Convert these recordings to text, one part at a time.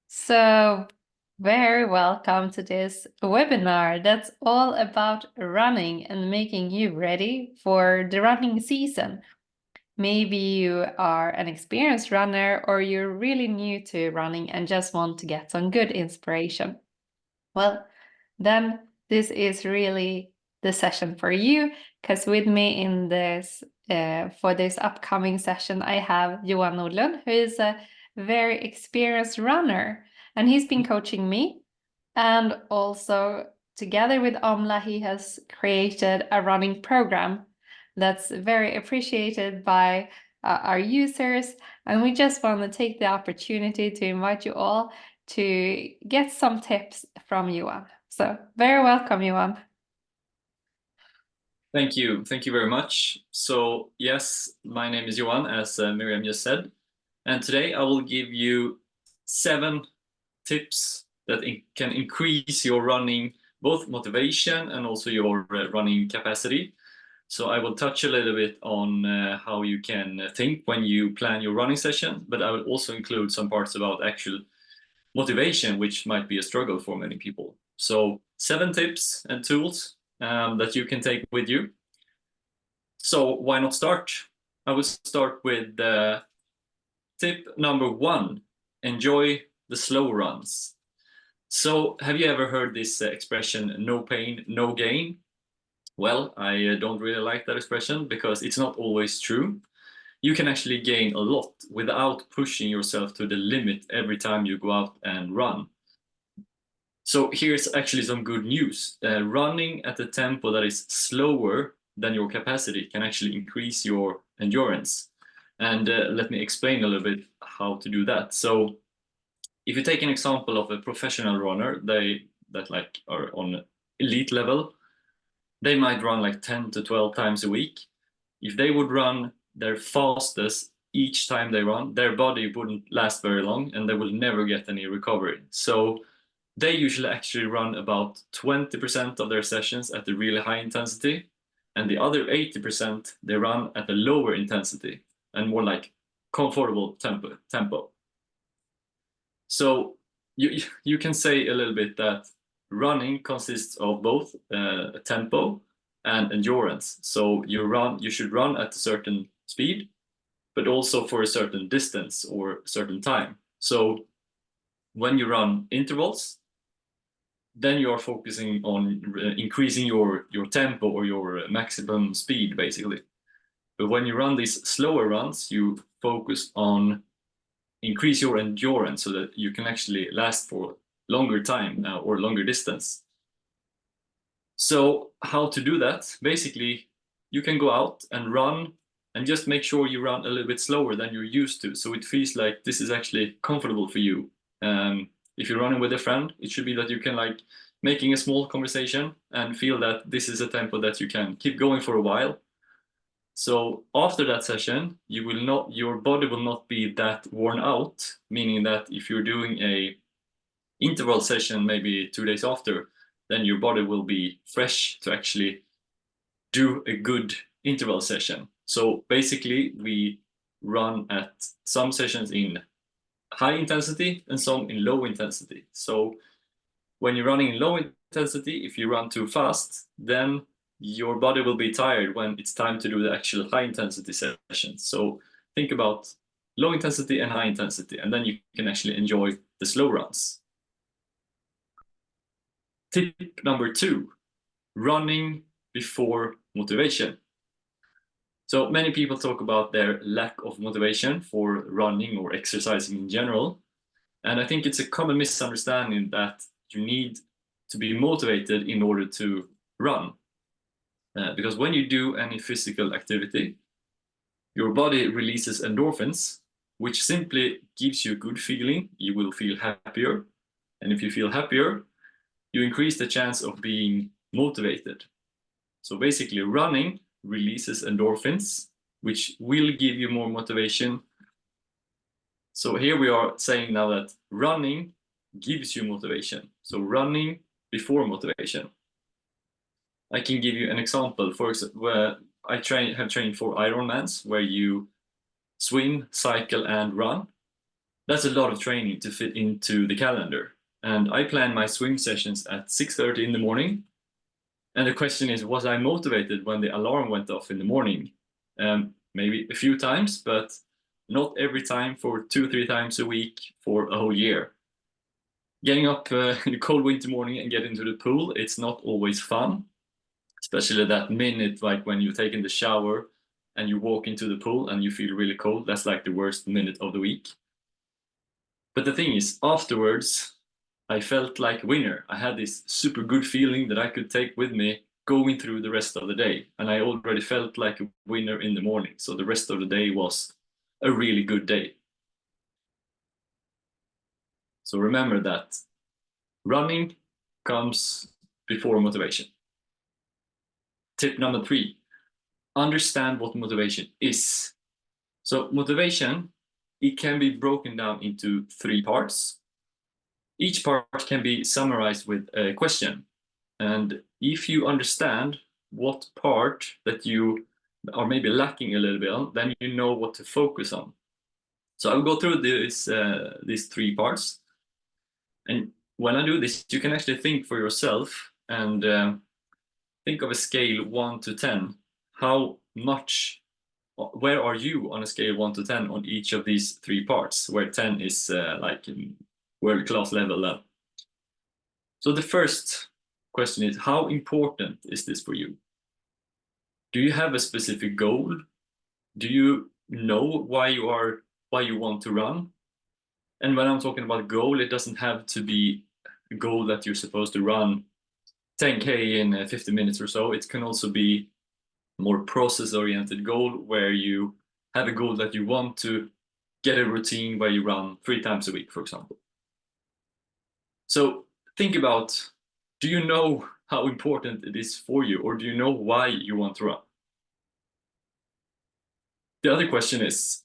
So, very welcome to this webinar that's all about running and making you ready for the running season. Maybe you are an experienced runner or you're really new to running and just want to get some good inspiration. Well, then this is really the session for you, because with me in this for this upcoming session, I have Johan Nordlund, who is a very experienced runner, and he's been coaching me. And also together with Aumla, he has created a running program that's very appreciated by our users. And we just want to take the opportunity to invite you all to get some tips from Johan. So very welcome, Johan. Thank you. Thank you very much. So yes, my name is Johan, as Miriam just said. And today I will give you 7 tips that can increase your running, both motivation and also your running capacity. So I will touch a little bit on how you can think when you plan your running session, but I will also include some parts about actual motivation, which might be a struggle for many people. So 7 tips and tools that you can take with you. So why not start? I will start with tip number 1, enjoy the slow runs. So have you ever heard this expression, no pain, no gain? Well, I don't really like that expression because it's not always true. You can actually gain a lot without pushing yourself to the limit every time you go out and run. So here's actually some good news. Running at a tempo that is slower than your capacity can actually increase your endurance. And let me explain a little bit how to do that. So if you take an example of a professional runner, that like are on elite level, they might run like 10 to 12 times a week. If they would run their fastest each time they run, their body wouldn't last very long and they will never get any recovery. So they usually actually run about 20% of their sessions at a really high intensity, and the other 80% they run at a lower intensity and more like comfortable tempo. So you can say a little bit that running consists of both tempo and endurance. So you should run at a certain speed, but also for a certain distance or a certain time. So when you run intervals, then you are focusing on increasing your tempo or your maximum speed, basically. But when you run these slower runs, you focus on increase your endurance so that you can actually last for longer time or longer distance. So how to do that? Basically, you can go out and run and just make sure you run a little bit slower than you're used to. So it feels like this is actually comfortable for you. If you're running with a friend, it should be that you can like making a small conversation and feel that this is a tempo that you can keep going for a while. So after that session, your body will not be that worn out, meaning that if you're doing a interval session maybe 2 days after, then your body will be fresh to actually do a good interval session. So basically we run at some sessions in high intensity and some in low intensity. So when you're running in low intensity, if you run too fast, then your body will be tired when it's time to do the actual high intensity session. So think about low intensity and high intensity, and then you can actually enjoy the slow runs. Tip number 2, running before motivation. So many people talk about their lack of motivation for running or exercising in general. And I think it's a common misunderstanding that you need to be motivated in order to run. Because when you do any physical activity, your body releases endorphins, which simply gives you a good feeling. You will feel happier. And if you feel happier, you increase the chance of being motivated. So basically, running releases endorphins, which will give you more motivation. So here we are saying now that running gives you motivation. So running before motivation. I can give you an example. For example, where I have trained for Ironmans, where you swim, cycle, and run. That's a lot of training to fit into the calendar. And I plan my swim sessions at 6:30 in the morning. And the question is, was I motivated when the alarm went off in the morning? Maybe a few times, but not every time for 2-3 times a week for a whole year. Getting up in the cold winter morning and get into the pool, it's not always fun, especially that minute, like when you take in the shower and you walk into the pool and you feel really cold. That's like the worst minute of the week. But the thing is, afterwards, I felt like a winner. I had this super good feeling that I could take with me going through the rest of the day. And I already felt like a winner in the morning. So the rest of the day was a really good day. So remember that running comes before motivation. Tip number 3, understand what motivation is. So motivation, it can be broken down into 3 parts. Each part can be summarized with a question. And if you understand what part that you are maybe lacking a little bit on, then you know what to focus on. So I'll go through these 3 parts. And when I do this, you can actually think for yourself and think of a scale 1 to 10. How much, where are you on a scale 1 to 10 on each of these 3 parts, where 10 is like world-class level. So the first question is, how important is this for you? Do you have a specific goal? Do you know why you want to run? And when I'm talking about goal, it doesn't have to be a goal that you're supposed to run 10K in 50 minutes or so. It can also be a more process-oriented goal where you have a goal that you want to get a routine where you run 3 times a week, for example. So think about, do you know how important it is for you, or do you know why you want to run? The other question is,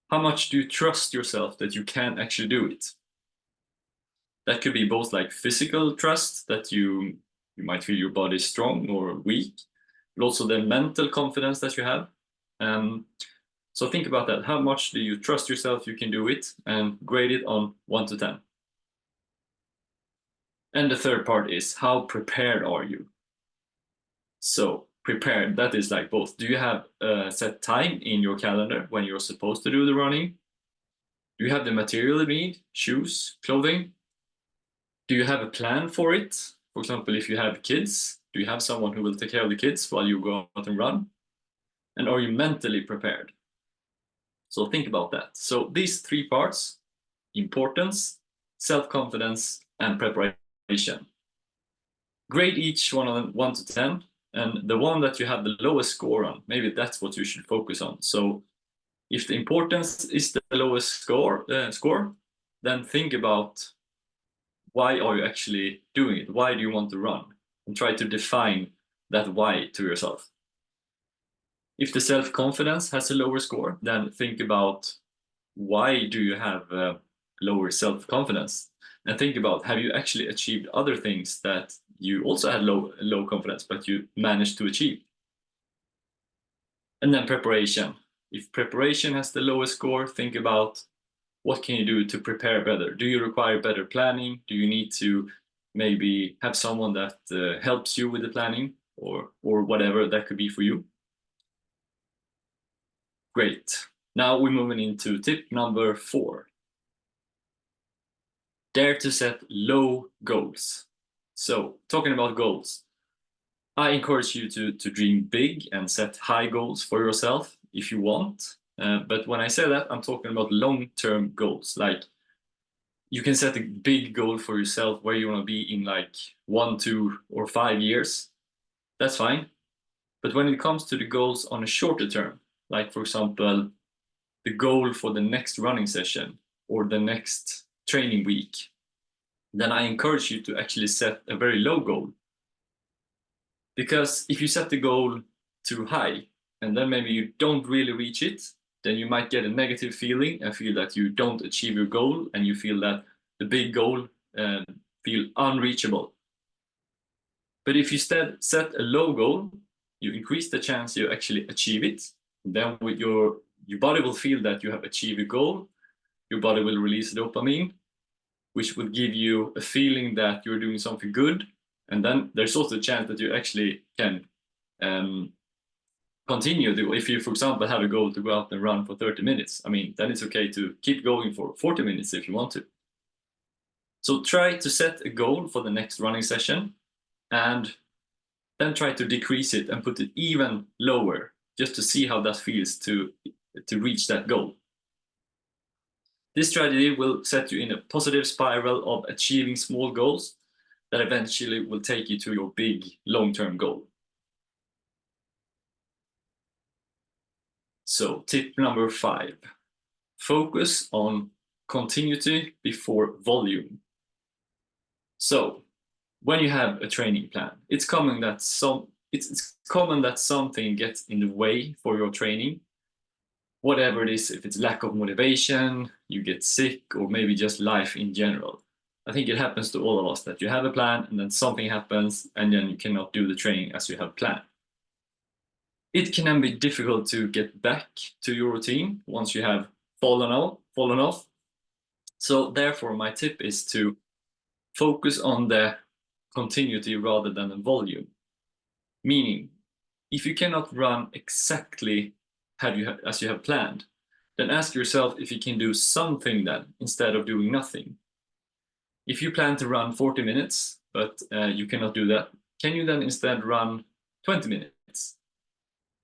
how much do you trust yourself that you can actually do it? That could be both like physical trust, that you might feel your body is strong or weak, but also the mental confidence that you have. So think about that. How much do you trust yourself you can do it, and grade it on 1 to 10. And the third part is, how prepared are you? So prepared, that is like both. Do you have a set time in your calendar when you're supposed to do the running? Do you have the material you need, shoes, clothing? Do you have a plan for it? For example, if you have kids, do you have someone who will take care of the kids while you go out and run? And are you mentally prepared? So think about that. So these 3 parts, importance, self-confidence, and preparation. Grade each one of them 1 to 10. And the one that you have the lowest score on, maybe that's what you should focus on. So if the importance is the lowest score, then think about, why are you actually doing it? Why do you want to run? And try to define that why to yourself. If the self-confidence has a lower score, then think about, why do you have lower self-confidence? And think about, have you actually achieved other things that you also had low confidence, but you managed to achieve? And then preparation. If preparation has the lowest score, think about, what can you do to prepare better? Do you require better planning? Do you need to maybe have someone that helps you with the planning, or whatever that could be for you? Great. Now we're moving into tip number 4. Dare to set low goals. So talking about goals, I encourage you to dream big and set high goals for yourself if you want. But when I say that, I'm talking about long-term goals. Like, you can set a big goal for yourself where you want to be in like 1, 2, or 5 years. That's fine. But when it comes to the goals on a shorter term, like for example, the goal for the next running session or the next training week, then I encourage you to actually set a very low goal. Because if you set the goal too high and then maybe you don't really reach it, then you might get a negative feeling and feel that you don't achieve your goal, and you feel that the big goal feel unreachable. But if you instead set a low goal, you increase the chance you actually achieve it. Then your body will feel that you have achieved a goal. Your body will release dopamine, which will give you a feeling that you're doing something good. And then there's also a chance that you actually can continue to, if you, for example, have a goal to go out and run for 30 minutes, I mean, then it's okay to keep going for 40 minutes if you want to. So try to set a goal for the next running session and then try to decrease it and put it even lower just to see how that feels to reach that goal. This strategy will set you in a positive spiral of achieving small goals that eventually will take you to your big long-term goal. So tip number 5, focus on continuity before volume. So when you have a training plan, it's common that something gets in the way for your training. Whatever it is, if it's lack of motivation, you get sick, or maybe just life in general. I think it happens to all of us that you have a plan and then something happens and then you cannot do the training as you have planned. It can be difficult to get back to your routine once you have fallen off. So therefore, my tip is to focus on the continuity rather than the volume. Meaning, if you cannot run exactly as you have planned, then ask yourself if you can do something then instead of doing nothing. If you plan to run 40 minutes, but you cannot do that, can you then instead run 20 minutes?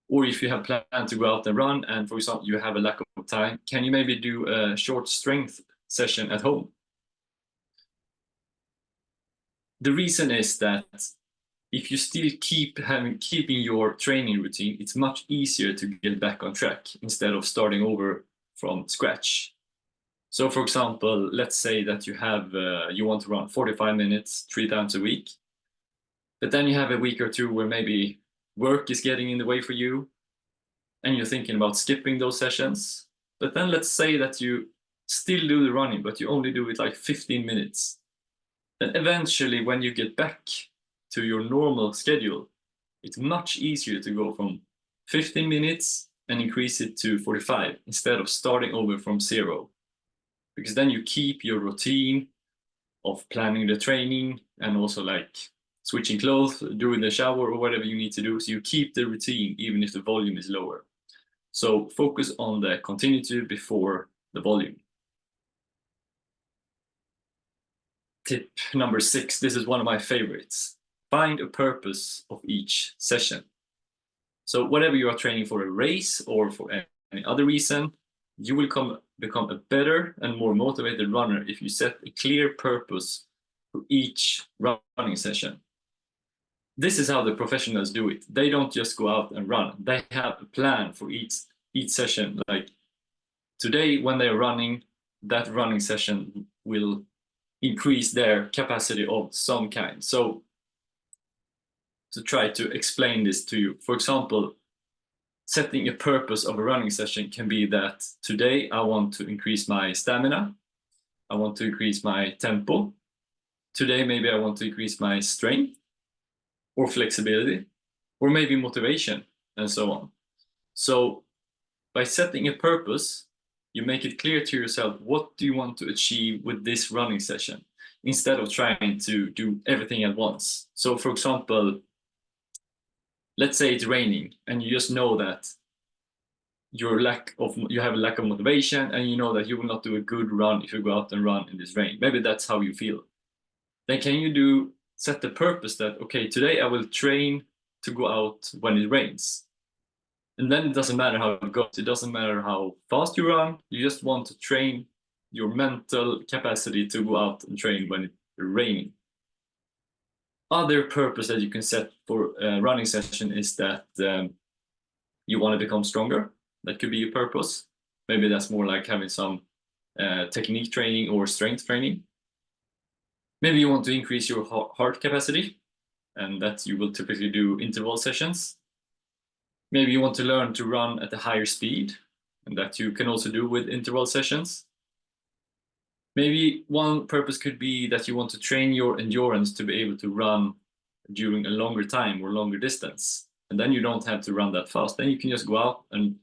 Or if you have planned to go out and run and, for example, you have a lack of time, can you maybe do a short strength session at home? The reason is that if you still keeping your training routine, it's much easier to get back on track instead of starting over from scratch. So, for example, let's say that you want to run 45 minutes 3 times a week, but then you have a week or two where maybe work is getting in the way for you, and you're thinking about skipping those sessions. But then let's say that you still do the running, but you only do it like 15 minutes. Then eventually, when you get back to your normal schedule, it's much easier to go from 15 minutes and increase it to 45 instead of starting over from 0. Because then you keep your routine of planning the training and also like switching clothes during the shower or whatever you need to do. So you keep the routine even if the volume is lower. So focus on the continuity before the volume. Tip number 6, this is one of my favorites. Find a purpose of each session. So whatever you are training for a race or for any other reason, you will become a better and more motivated runner if you set a clear purpose for each running session. This is how the professionals do it. They don't just go out and run. They have a plan for each session. Like today, when they're running, that running session will increase their capacity of some kind. So to try to explain this to you, for example, setting a purpose of a running session can be that today I want to increase my stamina. I want to increase my tempo. Today, maybe I want to increase my strength or flexibility, or maybe motivation, and so on. So by setting a purpose, you make it clear to yourself, what do you want to achieve with this running session, instead of trying to do everything at once. So for example, let's say it's raining and you just know that you have a lack of motivation, and you know that you will not do a good run if you go out and run in this rain. Maybe that's how you feel. Then can you set the purpose that, okay, today I will train to go out when it rains. And then it doesn't matter how it goes. It doesn't matter how fast you run. You just want to train your mental capacity to go out and train when it's raining. Other purpose that you can set for a running session is that you want to become stronger. That could be a purpose. Maybe that's more like having some technique training or strength training. Maybe you want to increase your heart capacity, and that you will typically do interval sessions. Maybe you want to learn to run at a higher speed, and that you can also do with interval sessions. Maybe one purpose could be that you want to train your endurance to be able to run during a longer time or longer distance. And then you don't have to run that fast. Then you can just go out and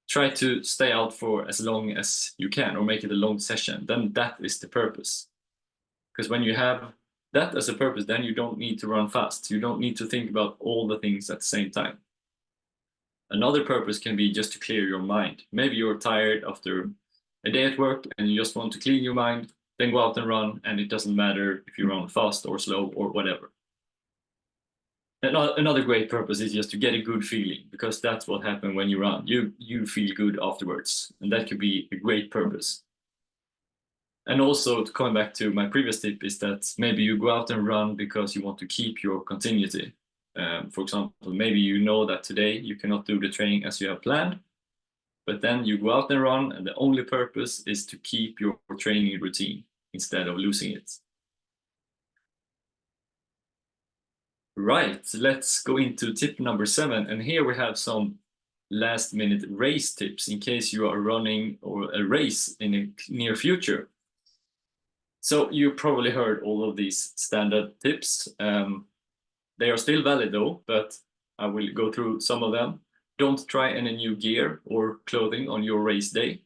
try to stay out for as long as you can, or make it a long session. Then that is the purpose. Because when you have that as a purpose, then you don't need to run fast. You don't need to think about all the things at the same time. Another purpose can be just to clear your mind. Maybe you're tired after a day at work and you just want to clean your mind, then go out and run, and it doesn't matter if you run fast or slow or whatever. Another great purpose is just to get a good feeling, because that's what happens when you run. You feel good afterwards, and that could be a great purpose. And also, coming back to my previous tip, is that maybe you go out and run because you want to keep your continuity. For example, maybe you know that today you cannot do the training as you have planned, but then you go out and run, and the only purpose is to keep your training routine instead of losing it. Right, let's go into tip number 7, and here we have some last-minute race tips in case you are running or a race in the near future. So you probably heard all of these standard tips. They are still valid though, but I will go through some of them. Don't try any new gear or clothing on your race day.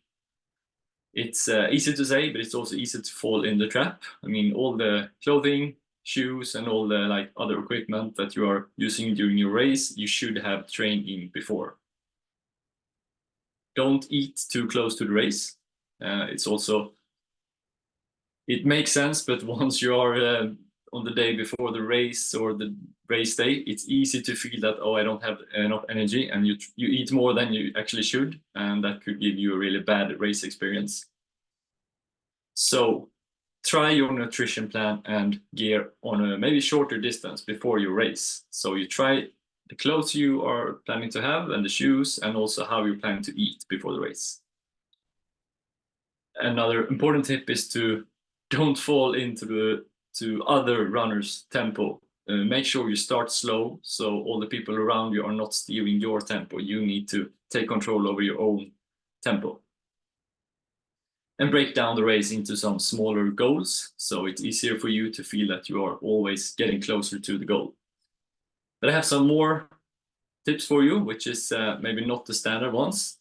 It's easy to say, but it's also easy to fall in the trap. I mean, all the clothing, shoes, and all the other equipment that you are using during your race, you should have trained in before. Don't eat too close to the race. It makes sense, but once you are on the day before the race or the race day, it's easy to feel that, oh, I don't have enough energy, and you eat more than you actually should, and that could give you a really bad race experience. So try your nutrition plan and gear on a maybe shorter distance before your race. So you try the clothes you are planning to have, and the shoes, and also how you plan to eat before the race. Another important tip is to don't fall into other runners' tempo. Make sure you start slow, so all the people around you are not steering your tempo. You need to take control over your own tempo. And break down the race into some smaller goals, so it's easier for you to feel that you are always getting closer to the goal. But I have some more tips for you, which is maybe not the standard ones.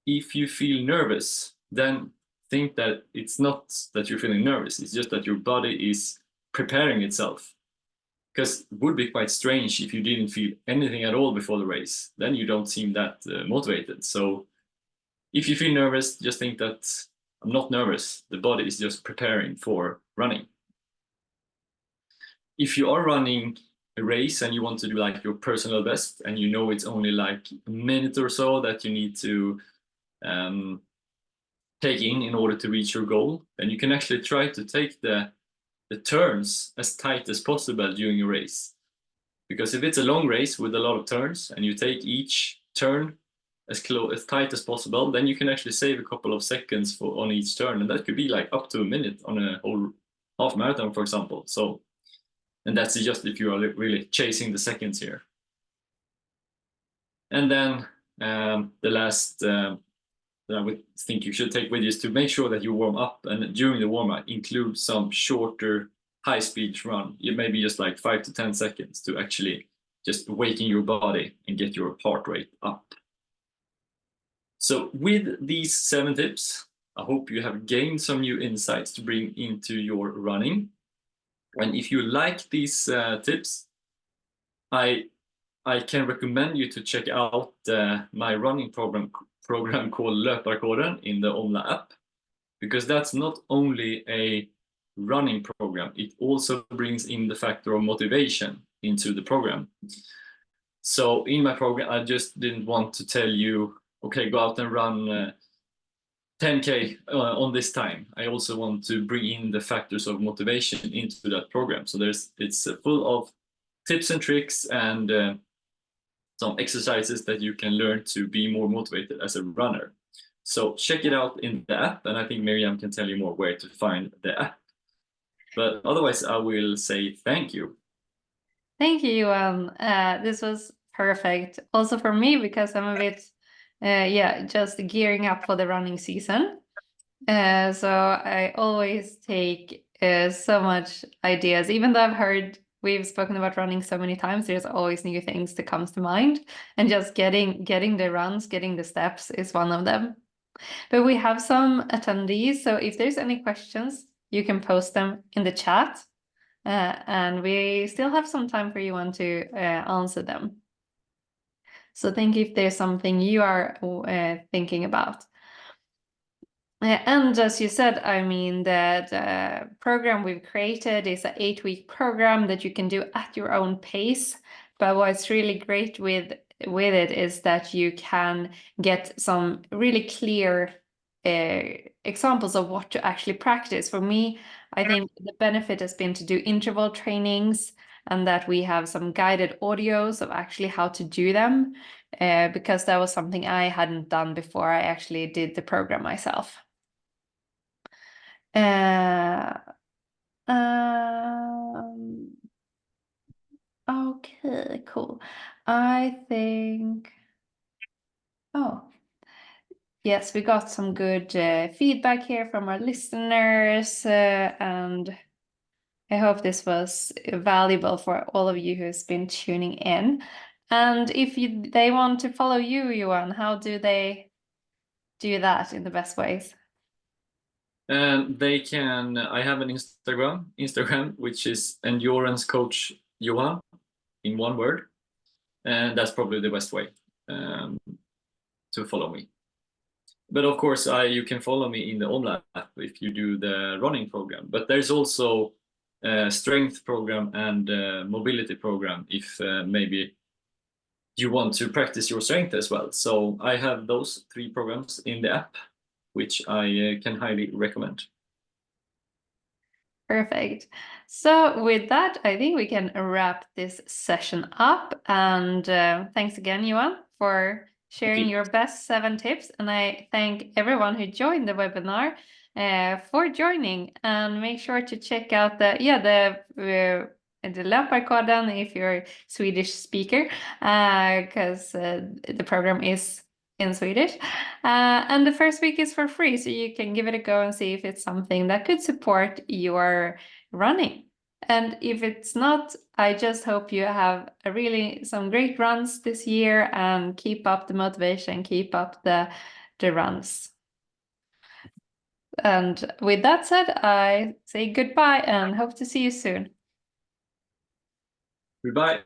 If you feel nervous, then think that it's not that you're feeling nervous, it's just that your body is preparing itself. Because it would be quite strange if you didn't feel anything at all before the race, then you don't seem that motivated. So if you feel nervous, just think that I'm not nervous, the body is just preparing for running. If you are running a race and you want to do your personal best, and you know it's only a minute or so that you need to take in order to reach your goal, then you can actually try to take the turns as tight as possible during a race. Because if it's a long race with a lot of turns, and you take each turn as tight as possible, then you can actually save a couple of seconds on each turn, and that could be up to a minute on a whole half marathon, for example. So, and that's just if you are really chasing the seconds here. And then the last that I would think you should take with you is to make sure that you warm up, and during the warm up include some shorter high-speed run. Maybe just 5 to 10 seconds to actually just waking your body and get your heart rate up. So with these 7 tips, I hope you have gained some new insights to bring into your running. And if you like these tips, I can recommend you to check out my running program called Löparkoden in the Aumla app, because that's not only a running program, it also brings in the factor of motivation into the program. So in my program, I just didn't want to tell you, okay, go out and run 10K on this time. I also want to bring in the factors of motivation into that program. So it's full of tips and tricks and some exercises that you can learn to be more motivated as a runner. So check it out in the app, and I think Miriam can tell you more where to find the app. But otherwise, I will say thank you. Thank you, Johan. This was perfect. Also for me, because I'm a bit, just gearing up for the running season. So I always take so much ideas, even though I've heard we've spoken about running so many times, there's always new things that comes to mind, and just getting the runs, getting the steps is one of them. But we have some attendees, so if there's any questions, you can post them in the chat, and we still have some time for you to answer them. So think if there's something you are thinking about. And as you said, I mean, the program we've created is an 8-week program that you can do at your own pace. But what's really great with it is that you can get some really clear examples of what to actually practice. For me, I think the benefit has been to do interval trainings, and that we have some guided audios of actually how to do them, because that was something I hadn't done before I actually did the program myself. Okay, cool. I think, yes, we got some good feedback here from our listeners, and I hope this was valuable for all of you who's been tuning in. And if they want to follow you, Johan, how do they do that in the best ways? They can. I have an Instagram, which is endurance coach Johan, in one word, and that's probably the best way to follow me. But of course, you can follow me in the Aumla app if you do the running program. But there's also a strength program and a mobility program if maybe you want to practice your strength as well. So I have those 3 programs in the app, which I can highly recommend. Perfect. So with that, I think we can wrap this session up. And thanks again, Johan, for sharing your best 7 tips. And I thank everyone who joined the webinar for joining. And make sure to check out the Löparkoden if you're a Swedish speaker, because the program is in Swedish. And the first week is for free, so you can give it a go and see if it's something that could support your running. And if it's not, I just hope you have some great runs this year, and keep up the motivation, keep up the runs. And with that said, I say goodbye and hope to see you soon. Goodbye.